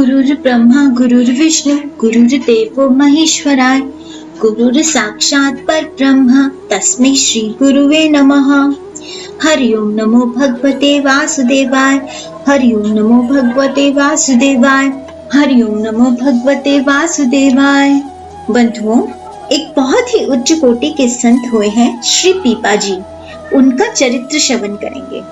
गुरुर्ब्रह्मा गुरुर्विष्णु गुरुर्देवो महेश्वराय गुरुर् साक्षात् परब्रह्म तस्मै श्री गुरुवे नमः। हरि ओम नमो भगवते वासुदेवाय। हरि ओम नमो भगवते वासुदेवाय। हरि ओम नमो भगवते वासुदेवाय। बंधुओं, एक बहुत ही उच्च कोटि के संत हुए हैं श्री पीपा जी। उनका चरित्र श्रवण करेंगे।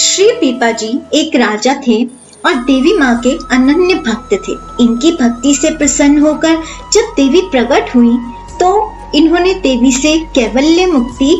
श्री पीपा जी एक राजा थे और देवी माँ के अनन्य भक्त थे। इनकी भक्ति से प्रसन्न होकर जब देवी प्रकट हुई तो इन्होंने देवी से कैवल्य मुक्ति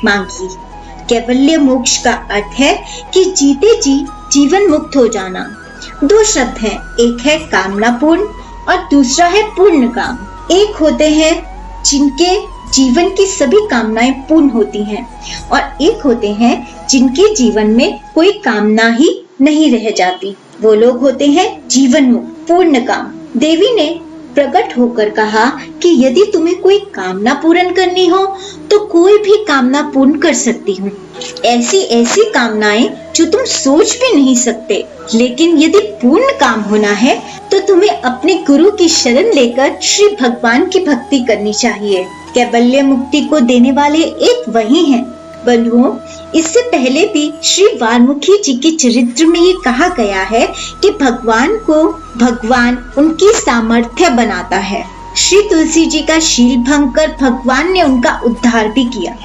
मांगी। कैवल्य मोक्ष का अर्थ है कि जीते जी जीवन मुक्त हो जाना। दो शब्द हैं, एक है कामना पूर्ण और दूसरा है पूर्ण काम। एक होते हैं जिनके जीवन की सभी कामनाएं पूर्ण होती हैं और एक होते हैं जिनके जीवन में कोई कामना ही नहीं रह जाती। वो लोग होते हैं जीवन मुक्त, पूर्ण काम। देवी ने प्रकट होकर कहा कि यदि तुम्हें कोई कामना पूर्ण करनी हो तो कोई भी कामना पूर्ण कर सकती हूँ। ऐसी ऐसी कामनाएं जो तुम सोच भी नहीं सकते। लेकिन यदि पूर्ण काम होना है तो तुम्हें अपने गुरु की शरण लेकर श्री भगवान की भक्ति करनी चाहिए। कैवल्य मुक्ति को देने वाले एक वही हैं। बंधुओं, इससे पहले भी श्री वाल्मीकि जी के चरित्र में ये कहा गया है कि भगवान उनकी सामर्थ्य बनाता है। श्री तुलसी जी का शील भंग कर भगवान ने उनका उद्धार भी किया।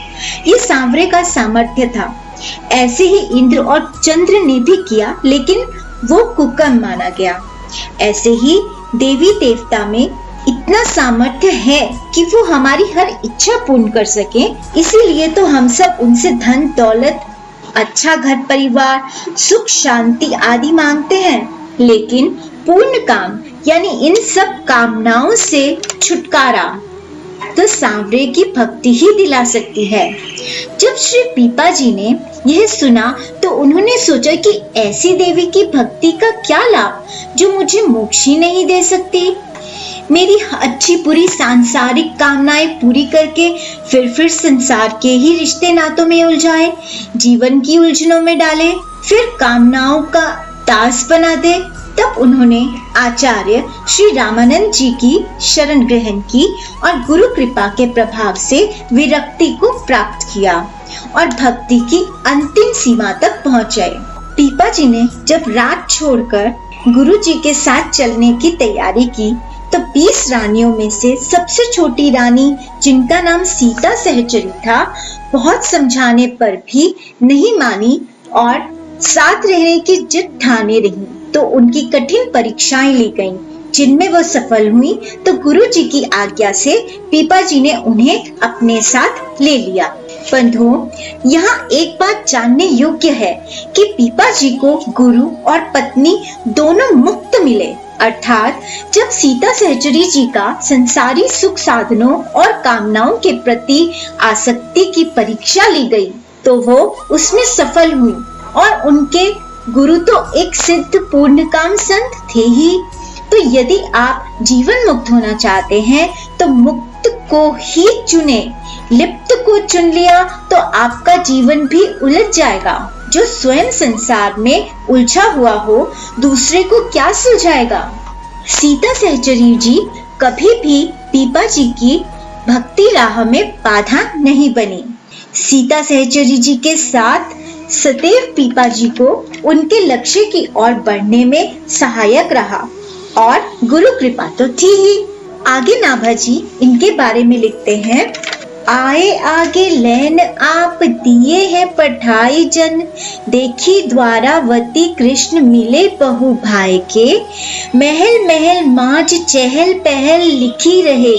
ये सांवरे का सामर्थ्य था। ऐसे ही इंद्र और चंद्र ने भी किया, लेकिन वो कुकर्म माना गया। ऐसे ही देवी देवता में इतना सामर्थ्य है कि वो हमारी हर इच्छा पूर्ण कर सके। इसीलिए तो हम सब उनसे धन दौलत, अच्छा घर परिवार, सुख शांति आदि मांगते हैं। लेकिन पूर्ण काम यानी इन सब कामनाओं से छुटकारा तो सांवरे की भक्ति ही दिला सकती है। जब श्री पीपा जी ने यह सुना तो उन्होंने सोचा कि ऐसी देवी की भक्ति का क्या लाभ जो मुझे मोक्ष ही नहीं दे सकती। मेरी अच्छी बुरी सांसारिक कामनाएं पूरी करके फिर संसार के ही रिश्ते नातों में उलझाए, जीवन की उलझनों में डाले, फिर कामनाओं का दास बना दे। तब उन्होंने आचार्य श्री रामानंद जी की शरण ग्रहण की और गुरु कृपा के प्रभाव से विरक्ति को प्राप्त किया और भक्ति की अंतिम सीमा तक पहुंचे। पीपा जी ने जब रात छोड़कर गुरु जी के साथ चलने की तैयारी की तो 20 रानियों में से सबसे छोटी रानी, जिनका नाम सीता सहचरी था, बहुत समझाने पर भी नहीं मानी और साथ रहने की जिद ठाने रही। तो उनकी कठिन परीक्षाएं ली गईं, जिनमें वो सफल हुई तो गुरु जी की आज्ञा से पीपा जी ने उन्हें अपने साथ ले लिया। बंधुओं, यहाँ एक बात जानने योग्य है कि पीपा जी को गुरु और पत्नी दोनों मुक्त मिले। अर्थात जब सीता सहचरी जी का संसारी सुख साधनों और कामनाओं के प्रति आसक्ति की परीक्षा ली गई तो वो उसमें सफल हुई और उनके गुरु तो एक सिद्ध पूर्ण काम संत थे ही। तो यदि आप जीवन मुक्त होना चाहते हैं तो मुक्त को ही चुने। लिप्त को चुन लिया तो आपका जीवन भी उलझ जाएगा। जो स्वयं संसार में उलझा हुआ हो, दूसरे को क्या सुलझाएगा। सीता सहचरी जी कभी भी पीपा जी की भक्ति राह में बाधा नहीं बनी। सीता सहचरी जी के साथ सदैव पीपा जी को उनके लक्ष्य की ओर बढ़ने में सहायक रहा और गुरु कृपा तो थी ही। आगे नाभा जी इनके बारे में लिखते हैं, आए आगे लैन आप दिए हैं पठाई जन, देखी द्वारावती कृष्ण मिले बहु भाई के, महल महल माज चहल पहल लिखी रहे,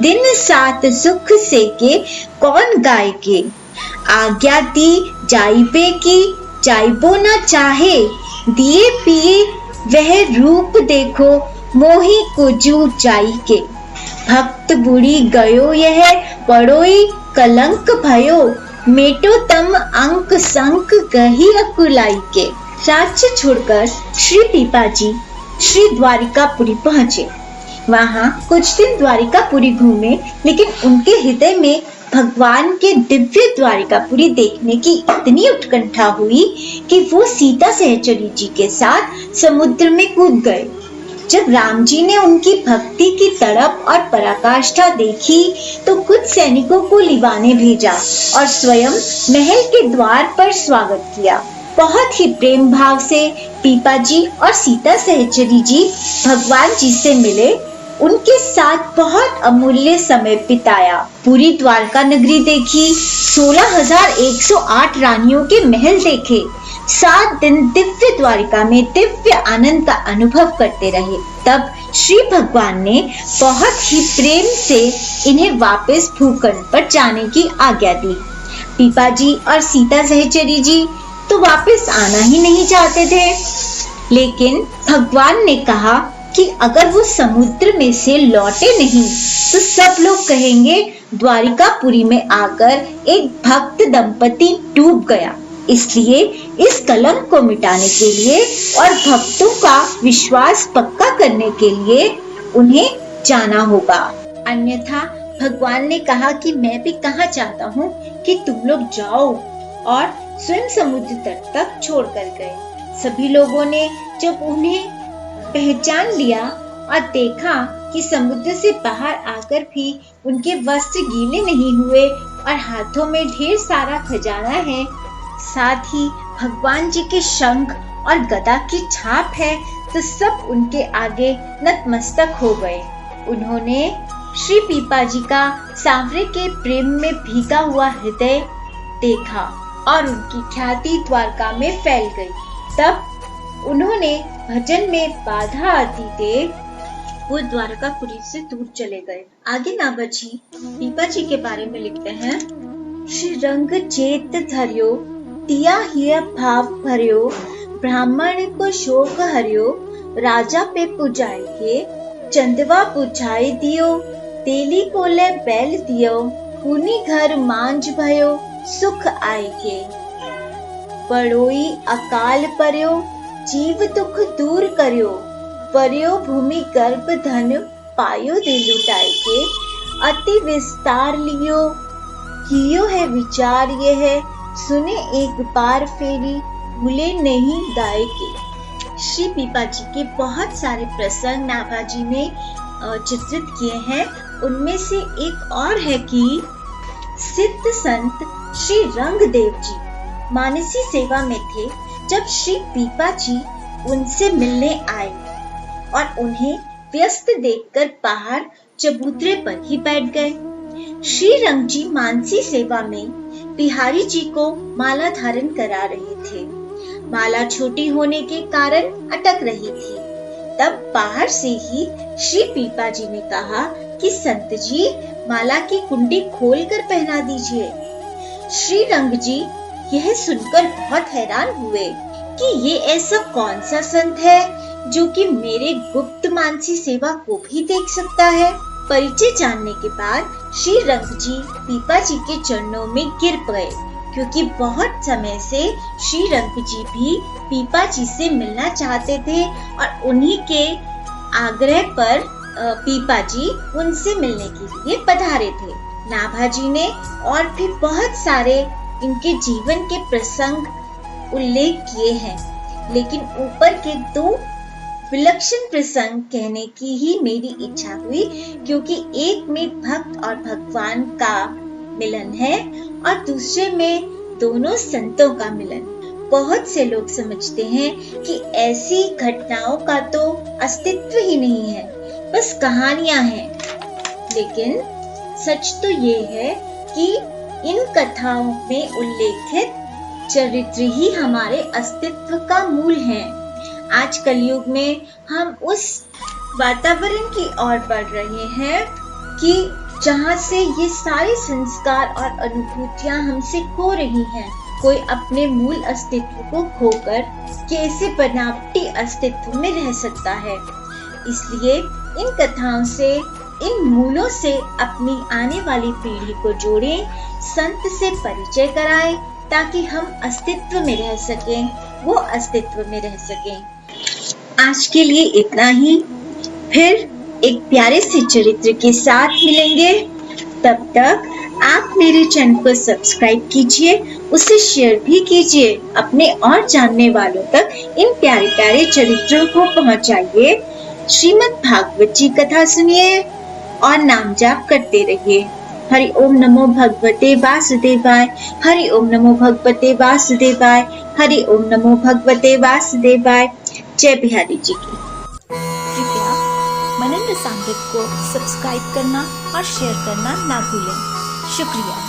दिन सात सुख से के कौन गाय के, आज्ञा दी जाइबे की जाइबो न चाहे, दिए पिए वह रूप देखो मोही कुजू जाई के, भक्त बुढ़ी गयो यह पड़ोई कलंक भयो, मेटो तम अंक संक गही अकुलाई के। राज्य छोड़कर श्री पीपा जी श्री द्वारिकापुरी पहुँचे। वहाँ कुछ दिन द्वारिकापुरी घूमे, लेकिन उनके हृदय में भगवान के दिव्य द्वारिकापुरी देखने की इतनी उत्कंठा हुई कि वो सीता सहचरी जी के साथ समुद्र में कूद गए। जब राम जी ने उनकी भक्ति की तड़प और पराकाष्ठा देखी तो कुछ सैनिकों को लिवाने भेजा और स्वयं महल के द्वार पर स्वागत किया। बहुत ही प्रेम भाव से पीपा जी और सीता सहचरी जी भगवान जी से मिले, उनके साथ बहुत अमूल्य समय बिताया। पूरी द्वारका नगरी देखी, 16,108 रानियों के महल देखे। 7 दिन दिव्य द्वारिका में दिव्य आनंद का अनुभव करते रहे। तब श्री भगवान ने बहुत ही प्रेम से इन्हें वापस भूखंड पर जाने की आज्ञा दी। पीपा जी और सीता सहचरी जी तो वापस आना ही नहीं चाहते थे, लेकिन भगवान ने कहा कि अगर वो समुद्र में से लौटे नहीं तो सब लोग कहेंगे द्वारिकापुरी में आकर एक भक्त दंपति डूब गया। इसलिए इस कलंक को मिटाने के लिए और भक्तों का विश्वास पक्का करने के लिए उन्हें जाना होगा। अन्यथा भगवान ने कहा कि मैं भी कहाँ चाहता हूँ कि तुम लोग जाओ, और स्वयं समुद्र तट तक छोड़ कर गए। सभी लोगों ने जब उन्हें पहचान लिया और देखा कि समुद्र से बाहर आकर भी उनके वस्त्र गीले नहीं हुए और हाथों में ढेर सारा खजाना है, साथ ही भगवान जी के शंख और गदा की छाप है, तो सब उनके आगे नतमस्तक हो गए। उन्होंने श्री पीपा जी का सांवरे के प्रेम में भीगा हुआ हृदय देखा और उनकी ख्याति द्वारका में फैल गई। तब उन्होंने भजन में बाधा आती देख वो द्वारकापुरी से दूर चले गए। आगे नाभाजी पीपा जी के बारे में लिखते हैं, श्री रंग चेत धर्यो तिया हिय भाव भर्यो, ब्राह्मण को शोक हरियो, राजा पे पुजाई के, चंदवा पुछाई दियो, तेली कोले बैल दियो, पुनी घर मांझ भयो, सुख आए के, बड़ोई अकाल पर्यो, जीव दुख दूर करियो, पर्यो भूमि गर्भ धन, पायो दे लुटाए के, अति विस्तार लियो, कियो है विचार ये है, सुने एक बार फेरी, भूले नहीं गाय के। श्री पीपा जी के बहुत सारे प्रसंग नाभाजी ने चित्रित किए हैं। उनमें से एक और है कि सिद्ध संत श्री रंगदेव जी मानसी सेवा में थे। जब श्री पीपा जी उनसे मिलने आए और उन्हें व्यस्त देखकर बाहर चबूतरे पर ही बैठ गए। श्री रंग जी मानसी सेवा में बिहारी जी को माला धारण करा रहे थे। माला छोटी होने के कारण अटक रही थी। तब बाहर से ही श्री पीपा जी ने कहा कि संत जी माला की कुंडी खोलकर पहना दीजिए। श्री रंग जी यह सुनकर बहुत हैरान हुए कि ये ऐसा कौन सा संत है जो कि मेरे गुप्त मानसी सेवा को भी देख सकता है। परिचय जानने के बाद श्री रंग जी पीपा जी के चरणों में गिर गए, क्योंकि बहुत समय से श्री रंग जी भी पीपा जी से मिलना चाहते थे और उन्हीं के आग्रह पर पीपा जी उनसे मिलने के लिए पधारे थे। नाभाजी ने और भी बहुत सारे इनके जीवन के प्रसंग उल्लेख किए हैं, लेकिन ऊपर के 2 विलक्षण प्रसंग कहने की ही मेरी इच्छा हुई, क्योंकि एक में भक्त और भगवान का मिलन है और दूसरे में दोनों संतों का मिलन। बहुत से लोग समझते हैं कि ऐसी घटनाओं का तो अस्तित्व ही नहीं है, बस कहानियां हैं। लेकिन सच तो ये है कि इन कथाओं में उल्लेखित चरित्र ही हमारे अस्तित्व का मूल है। आज कलयुग में हम उस वातावरण की ओर बढ़ रहे हैं कि जहाँ से ये सारे संस्कार और अनुभूतियाँ हमसे खो रही हैं। कोई अपने मूल अस्तित्व को खोकर कैसे बनावटी अस्तित्व में रह सकता है। इसलिए इन कथाओं से, इन मूलों से अपनी आने वाली पीढ़ी को जोड़ें, संत से परिचय कराएं, ताकि हम अस्तित्व में रह सकें, वो अस्तित्व में रह सकें। आज के लिए इतना ही। फिर एक प्यारे से चरित्र के साथ मिलेंगे। तब तक आप मेरे चैनल को सब्सक्राइब कीजिए, उसे शेयर भी कीजिए, अपने और जानने वालों तक इन प्यारे प्यारे चरित्रों को पहुंचाइए। श्रीमद् भागवत जी कथा सुनिए और नाम जाप करते रहिए। हरि ओम नमो भगवते वासुदेवाय। हरि ओम नमो भगवते वासुदेवाय। हरि ओम नमो भगवते वासुदेवाय। जय बिहारी जी की। कृपया मनन रसामृत को सब्सक्राइब करना और शेयर करना ना भूलें। शुक्रिया।